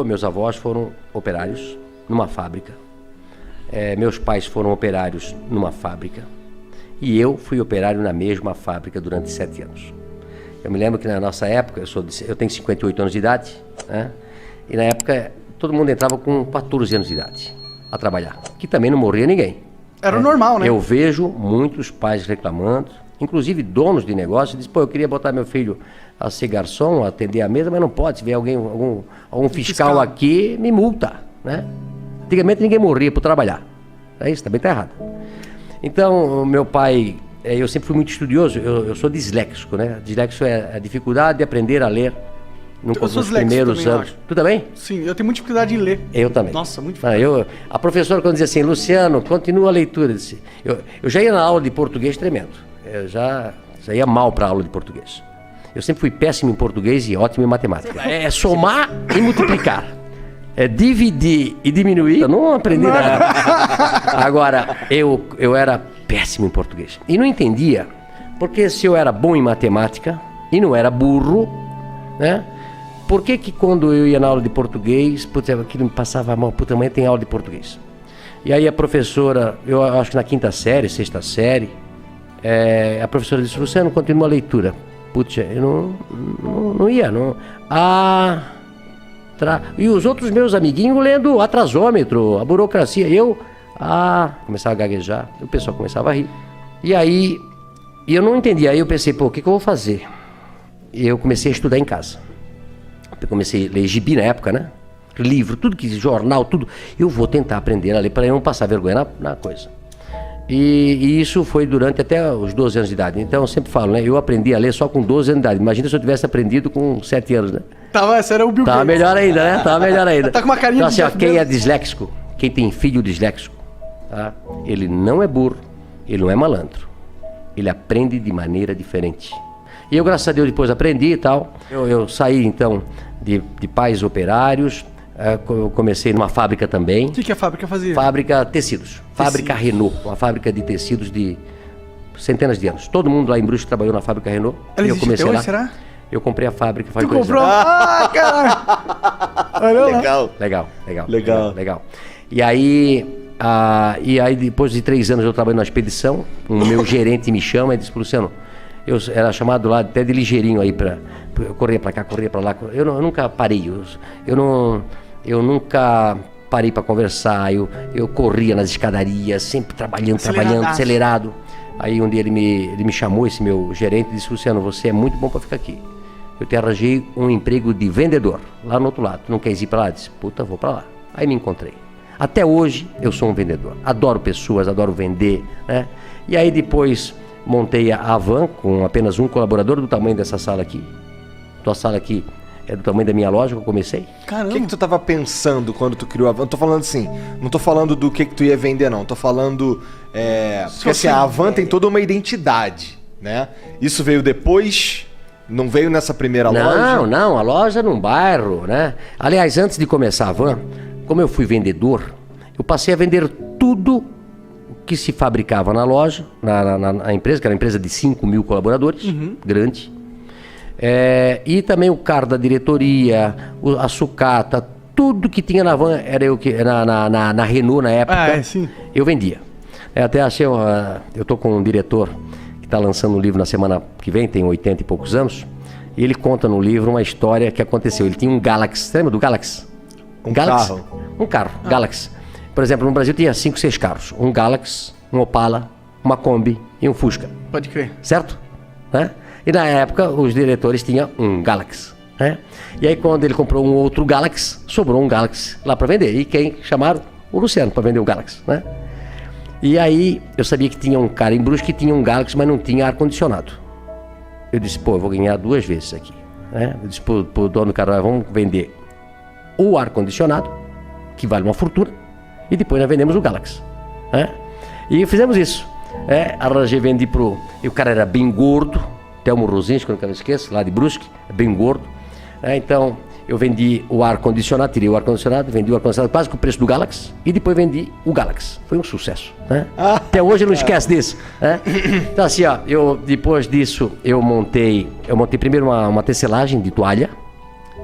Meus avós foram operários numa fábrica. Meus pais foram operários numa fábrica. E eu fui operário na mesma fábrica durante 7 anos. Eu me lembro que na nossa época, eu tenho 58 anos de idade, né? E na época todo mundo entrava com 14 anos de idade a trabalhar, que também não morria ninguém. Era normal, né? Eu vejo muitos pais reclamando, inclusive donos de negócio, dizem, eu queria botar meu filho a ser garçom, a atender a mesa, mas não pode. Se vier algum fiscal aqui, me multa, né? Antigamente ninguém morria por trabalhar. É isso, também está errado. Então, meu pai, eu sempre fui muito estudioso, eu sou disléxico, né? Disléxico é a dificuldade de aprender a ler nos primeiros anos. Tu também? Sim, eu tenho muita dificuldade em ler. Eu também. Nossa, muito difícil. A professora, quando dizia assim, Luciano, continua a leitura, eu já ia na aula de português tremendo. Eu já ia mal para a aula de português. Eu sempre fui péssimo em português e ótimo em matemática. É somar e multiplicar. É dividir e diminuir. Eu não aprendi nada. Agora, eu era péssimo em português. E não entendia, porque se eu era bom em matemática e não era burro, né? Por que quando eu ia na aula de português, aquilo me passava mal, amanhã tem aula de português. E aí a professora, eu acho que na 5ª série, 6ª série, a professora disse, Luciano, continua a leitura. Putz, eu não ia, não. E os outros meus amiguinhos lendo atrasômetro, a burocracia. Começava a gaguejar, o pessoal começava a rir. E aí, eu não entendia. Aí eu pensei, o que eu vou fazer? E eu comecei a estudar em casa. Eu comecei a ler gibi na época, né? Livro, tudo que jornal, tudo. Eu vou tentar aprender a ler para eu não passar vergonha na coisa. E isso foi durante até os 12 anos de idade. Então eu sempre falo, né? Eu aprendi a ler só com 12 anos de idade. Imagina se eu tivesse aprendido com 7 anos, né? Esse era o Bill Gates. Tava melhor ainda, né? Tava melhor ainda. Tá com uma carinha então, assim, quem é disléxico, quem tem filho disléxico, tá? Ele não é burro, ele não é malandro. Ele aprende de maneira diferente. E eu, graças a Deus, depois aprendi e tal. Eu saí, então, de pais operários. Eu comecei numa fábrica também. O que a fábrica fazia? Fábrica tecidos. Fábrica Renault, uma fábrica de tecidos de centenas de anos. Todo mundo lá em Brusque trabalhou na fábrica Renault. Ela eu comecei hoje, lá. será? Eu comprei a fábrica faz 2 anos. Tu comprou? Caralho! Legal. E aí, depois de 3 anos eu trabalhei na expedição, o meu gerente me chama e disse, Luciano, eu era chamado lá até de ligeirinho aí eu corria pra cá, corria pra lá. Eu nunca parei, eu nunca parei para conversar, eu corria nas escadarias, sempre trabalhando, acelerado. Aí um dia ele me chamou, esse meu gerente, e disse, Luciano, você é muito bom para ficar aqui. Eu te arranjei um emprego de vendedor, lá no outro lado. Tu não queres ir para lá? Eu disse, vou para lá. Aí me encontrei. Até hoje eu sou um vendedor. Adoro pessoas, adoro vender, né? E aí depois montei a Van com apenas um colaborador do tamanho dessa sala aqui. Tua sala aqui é do tamanho da minha loja que eu comecei. Caramba. O que tu tava pensando quando tu criou a Van? Eu tô falando assim, não tô falando do que tu ia vender, não. Tô falando... porque assim, a Van tem toda uma identidade, né? Isso veio depois... Não veio nessa primeira loja? Não, a loja num bairro, né? Aliás, antes de começar a Van, como eu fui vendedor, eu passei a vender tudo que se fabricava na loja, na empresa, que era uma empresa de 5 mil colaboradores, grande. E também o carro da diretoria, a sucata, tudo que tinha na Van, era eu que na Renault na época, eu vendia. Até achei, eu tô com um diretor que está lançando um livro na semana que vem, tem 80 e poucos anos, e ele conta no livro uma história que aconteceu. Ele tinha um Galaxy, você lembra do Galaxy? Carro? Um carro, Galaxy. Por exemplo, no Brasil tinha 5, 6 carros. Um Galaxy, um Opala, uma Kombi e um Fusca. Pode crer. Certo? Né? E na época, os diretores tinham um Galaxy. Né? E aí, quando ele comprou um outro Galaxy, sobrou um Galaxy lá para vender. E quem chamaram? O Luciano para vender o Galaxy. Né? E aí, eu sabia que tinha um cara em Brusque que tinha um Galaxy, mas não tinha ar-condicionado. Eu disse, eu vou ganhar 2 vezes aqui. Né? Eu disse pro dono do carro, vamos vender o ar-condicionado, que vale uma fortuna, e depois nós vendemos o Galaxy. Né? E fizemos isso. Arranjei, vendi e o cara era bem gordo, Telmo Rosinski, que eu nunca me esqueço, lá de Brusque, bem gordo. Então, eu vendi o ar-condicionado, tirei o ar-condicionado, vendi o ar-condicionado quase com o preço do Galaxy, e depois vendi o Galaxy. Foi um sucesso. Né? Até hoje eu não esqueço disso. Né? Então, assim, depois disso, eu montei primeiro uma tecelagem de toalha,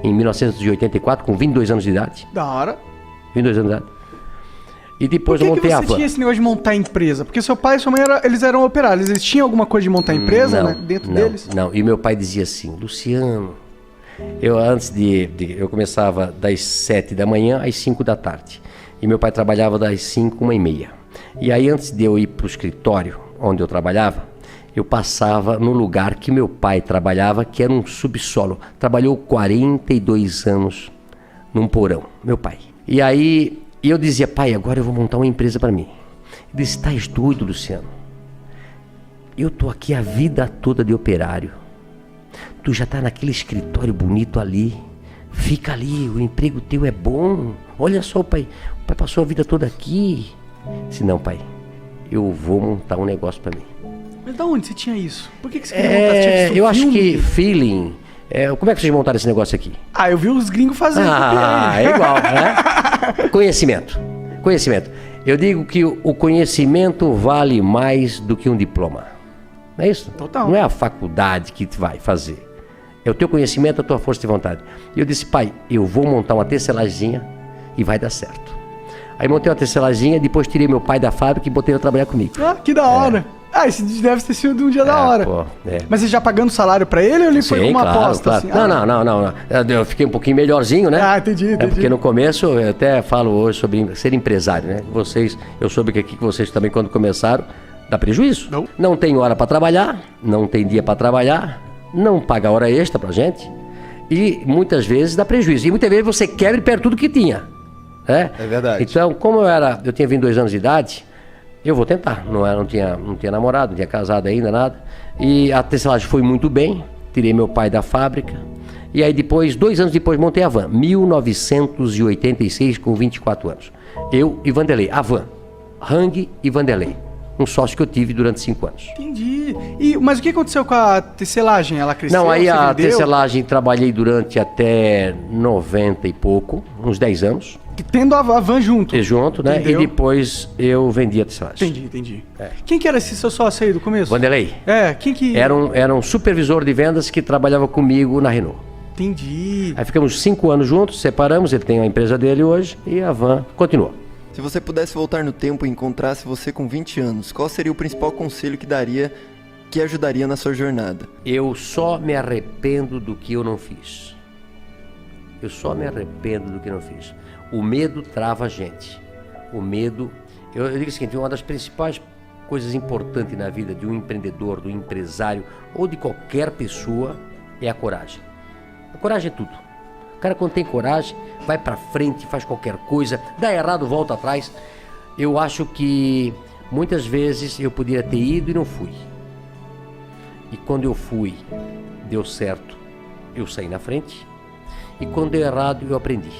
em 1984, com 22 anos de idade. Da hora. 22 anos de idade. E depois Por eu que montei a você van. tinha esse negócio de montar empresa? Porque seu pai e sua mãe, eles eram operários. Eles tinham alguma coisa de montar empresa, né, dentro deles? Não, e meu pai dizia assim, Luciano, eu eu começava das 7 da manhã às 5 da tarde. E meu pai trabalhava das 5, 1h30. E aí antes de eu ir para o escritório onde eu trabalhava, eu passava no lugar que meu pai trabalhava, que era um subsolo. Trabalhou 42 anos num porão, meu pai. E aí eu dizia, pai, agora eu vou montar uma empresa para mim. Ele disse, estás doido, Luciano? Eu tô aqui a vida toda de operário. Tu já tá naquele escritório bonito ali. Fica ali, o emprego teu é bom. Olha só, o pai passou a vida toda aqui. Eu disse, não, pai, eu vou montar um negócio para mim. Mas da onde você tinha isso? Por que você queria montar? Você tinha visto um eu acho filme? que feeling. Como é que vocês montaram esse negócio aqui? Ah, eu vi os gringos fazendo. É igual, né? Conhecimento. Eu digo que o conhecimento vale mais do que um diploma. Não é isso? Total. Não é a faculdade que te vai fazer. É o teu conhecimento, a tua força de vontade. E eu disse, pai, eu vou montar uma tecelaginha e vai dar certo. Aí montei uma tecelaginha, depois tirei meu pai da fábrica e botei ele a trabalhar comigo. Ah, que da hora. Ah, esse deve ter sido um dia da hora. Pô, Mas você já pagando salário pra ele ou ele foi uma aposta? Claro. Assim? Não. Eu fiquei um pouquinho melhorzinho, né? Ah, entendi. Porque no começo, eu até falo hoje sobre ser empresário, né? Eu soube que aqui que vocês também, quando começaram, dá prejuízo. Não tem hora para trabalhar, não tem dia para trabalhar, não paga hora extra pra gente e muitas vezes dá prejuízo. E muitas vezes você quebra e perde tudo que tinha. É verdade. Então, como eu tinha 22 anos de idade, eu vou tentar. Não tinha namorado, não tinha casado ainda, nada. E a tecelagem foi muito bem, tirei meu pai da fábrica. E aí depois, 2 anos depois, montei a van. 1986, com 24 anos. Eu e Vanderlei. A van. Hang e Vanderlei. Um sócio que eu tive durante 5 anos. Entendi. Mas o que aconteceu com a tecelagem? Ela cresceu? Não, aí a vendeu? tecelagem trabalhei durante até 90 e pouco, uns 10 anos. Tendo a van junto. Junto, né? Entendeu? E depois eu vendi a tecelagem. Entendi. Quem que era esse seu sócio aí do começo? Vanderlei. Quem que... Era um supervisor de vendas que trabalhava comigo na Renault. Entendi. Aí ficamos 5 anos juntos, separamos, ele tem a empresa dele hoje e a van continuou. Se você pudesse voltar no tempo e encontrasse você com 20 anos, qual seria o principal conselho que daria, que ajudaria na sua jornada? Eu só me arrependo do que eu não fiz. Eu só me arrependo do que não fiz. O medo trava a gente. O medo... Eu digo o seguinte, uma das principais coisas importantes na vida de um empreendedor, do empresário ou de qualquer pessoa é a coragem. A coragem é tudo. O cara, quando tem coragem, vai pra frente, faz qualquer coisa, dá errado, volta atrás. Eu acho que muitas vezes eu poderia ter ido e não fui. E quando eu fui, deu certo, eu saí na frente. E quando deu errado, eu aprendi.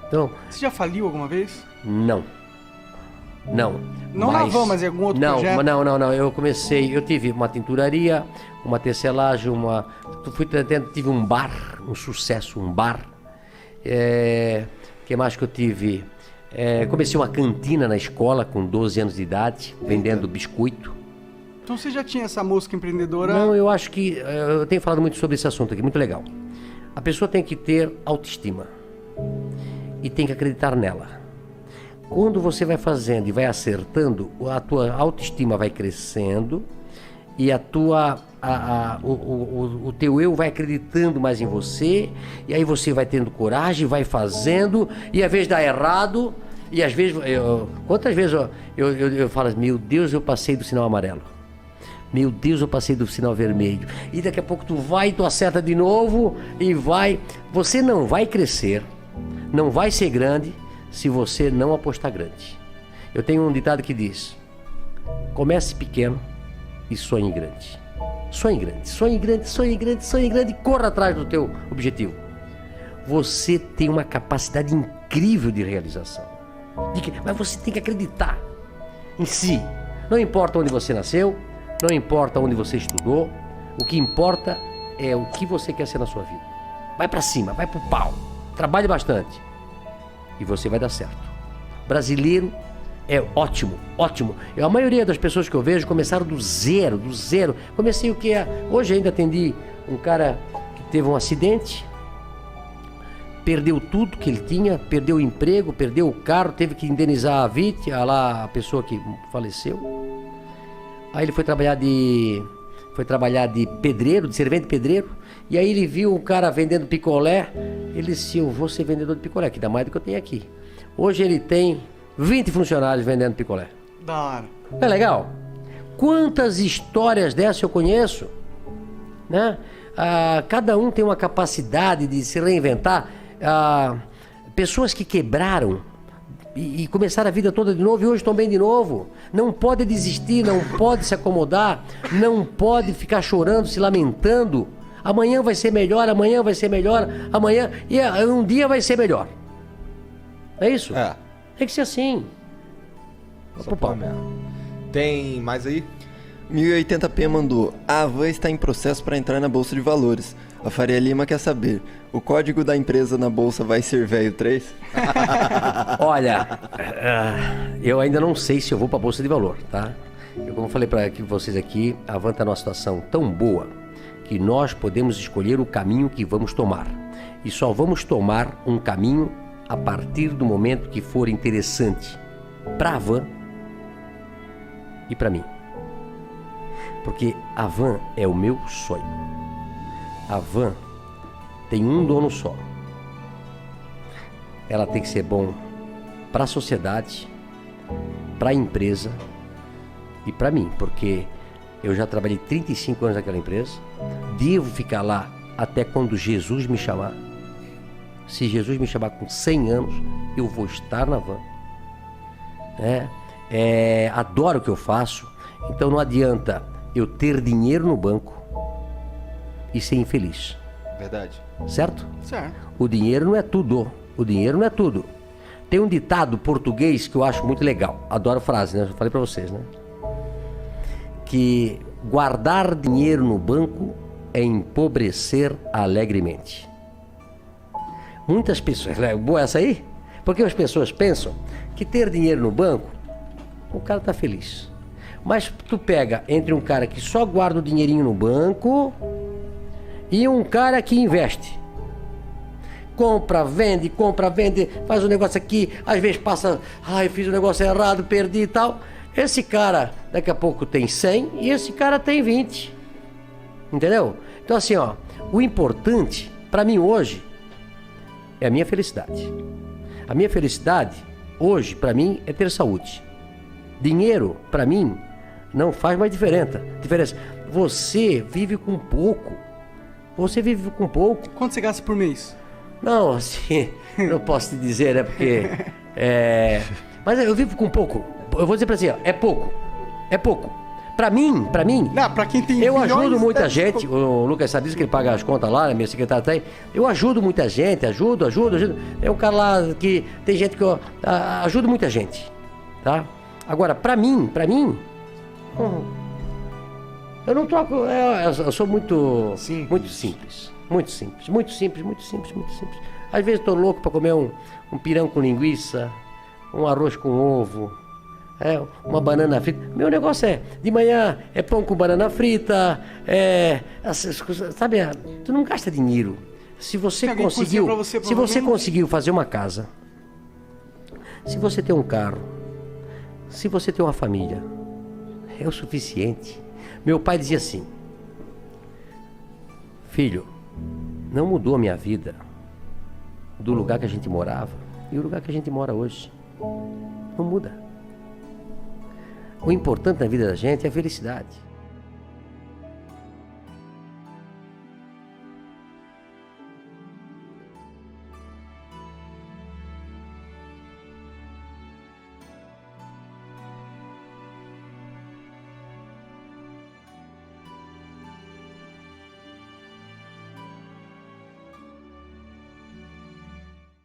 Então, Você já faliu alguma vez? Não. Não na van, mas em algum outro projeto? Não. Eu tive uma tinturaria, uma tecelagem, tive um bar, um sucesso, um bar. Que mais que eu tive? Comecei uma cantina na escola com 12 anos de idade, vendendo biscoito. Então você já tinha essa mosca empreendedora? Não, eu acho que... Eu tenho falado muito sobre esse assunto aqui, muito legal. A pessoa tem que ter autoestima e tem que acreditar nela. Quando você vai fazendo e vai acertando, a tua autoestima vai crescendo e o teu eu vai acreditando mais em você, e aí você vai tendo coragem, vai fazendo, e às vezes dá errado, e às vezes... Quantas vezes eu falo, meu Deus, eu passei do sinal amarelo. Meu Deus, eu passei do sinal vermelho. E daqui a pouco tu acerta de novo e vai. Você não vai crescer, não vai ser grande se você não apostar grande. Eu tenho um ditado que diz: comece pequeno e sonhe grande. Sonhe grande e corra atrás do teu objetivo. Você tem uma capacidade incrível de realização. Mas você tem que acreditar em si. Não importa onde você nasceu, não importa onde você estudou, o que importa é o que você quer ser na sua vida. Vai pra cima, vai pro pau, trabalhe bastante e você vai dar certo. Brasileiro é ótimo. A maioria das pessoas que eu vejo começaram do zero. Comecei hoje ainda atendi um cara que teve um acidente, perdeu tudo que ele tinha, perdeu o emprego, perdeu o carro, teve que indenizar a vítima, lá a pessoa que faleceu. Aí ele foi trabalhar de pedreiro, de servente pedreiro, e aí ele viu um cara vendendo picolé, ele disse, eu vou ser vendedor de picolé, que dá mais do que eu tenho aqui. Hoje ele tem 20 funcionários vendendo picolé. Da hora. É legal? Quantas histórias dessas eu conheço, né? Cada um tem uma capacidade de se reinventar. Pessoas que quebraram e começaram a vida toda de novo e hoje estão bem de novo. Não pode desistir, não pode se acomodar, não pode ficar chorando, se lamentando. Amanhã vai ser melhor, amanhã vai ser melhor, amanhã e um dia vai ser melhor. É isso? É. Tem que ser assim. Só pô mesmo. Tem mais aí? 1080p mandou: a Havan está em processo para entrar na Bolsa de Valores. A Faria Lima quer saber: o código da empresa na bolsa vai ser velho 3? Olha, eu ainda não sei se eu vou para a Bolsa de Valor, tá? Como eu falei para vocês aqui, a Havan está numa situação tão boa que nós podemos escolher o caminho que vamos tomar. E só vamos tomar um caminho a partir do momento que for interessante para a Havan e para mim. Porque a Havan é o meu sonho. A Havan tem um dono só. Ela tem que ser bom para a sociedade, para a empresa e para mim, porque eu já trabalhei 35 anos naquela empresa, devo ficar lá até quando Jesus me chamar. Se Jesus me chamar com 100 anos, eu vou estar na Havan. Adoro o que eu faço, então não adianta eu ter dinheiro no banco e ser infeliz. Verdade. Certo? Certo. O dinheiro não é tudo. O dinheiro não é tudo. Tem um ditado português que eu acho muito legal. Adoro frase, né? Eu já falei pra vocês, né? Que guardar dinheiro no banco é empobrecer alegremente. Muitas pessoas... É boa essa aí? Porque as pessoas pensam que ter dinheiro no banco, o cara tá feliz. Mas tu pega entre um cara que só guarda o dinheirinho no banco e um cara que investe. Compra, vende, faz um negócio aqui, às vezes passa, fiz um negócio errado, perdi e tal. Esse cara daqui a pouco tem 100 e esse cara tem 20. Entendeu? Então assim, ó, o importante para mim hoje é a minha felicidade. A minha felicidade hoje para mim é ter saúde. Dinheiro para mim não faz mais diferença. Você vive com pouco. Você vive com pouco. Quanto você gasta por mês? Não, assim, não posso te dizer, né? Porque mas eu vivo com pouco. Eu vou dizer pra você, é pouco. É pouco. Pra mim, Não, pra quem tem eu milhões, ajudo muita deve- gente. O Lucas sabe disso, que ele paga as contas lá, né? Meu secretário tá aí. Eu ajudo muita gente, ajudo. É um cara lá que tem gente que eu ajudo muita gente, tá? Agora, pra mim, eu não troco, eu sou muito simples. Às vezes estou louco para comer um pirão com linguiça, um arroz com ovo, uma banana frita. Meu negócio de manhã é pão com banana frita, sabe, tu não gasta dinheiro. Se você Tem alguém que cozinha pra você, se você provavelmente. conseguiu fazer uma casa, se você tem um carro, se você tem uma família, é o suficiente. Meu pai dizia assim: filho, não mudou a minha vida do lugar que a gente morava e o lugar que a gente mora hoje. Não muda. O importante na vida da gente é a felicidade.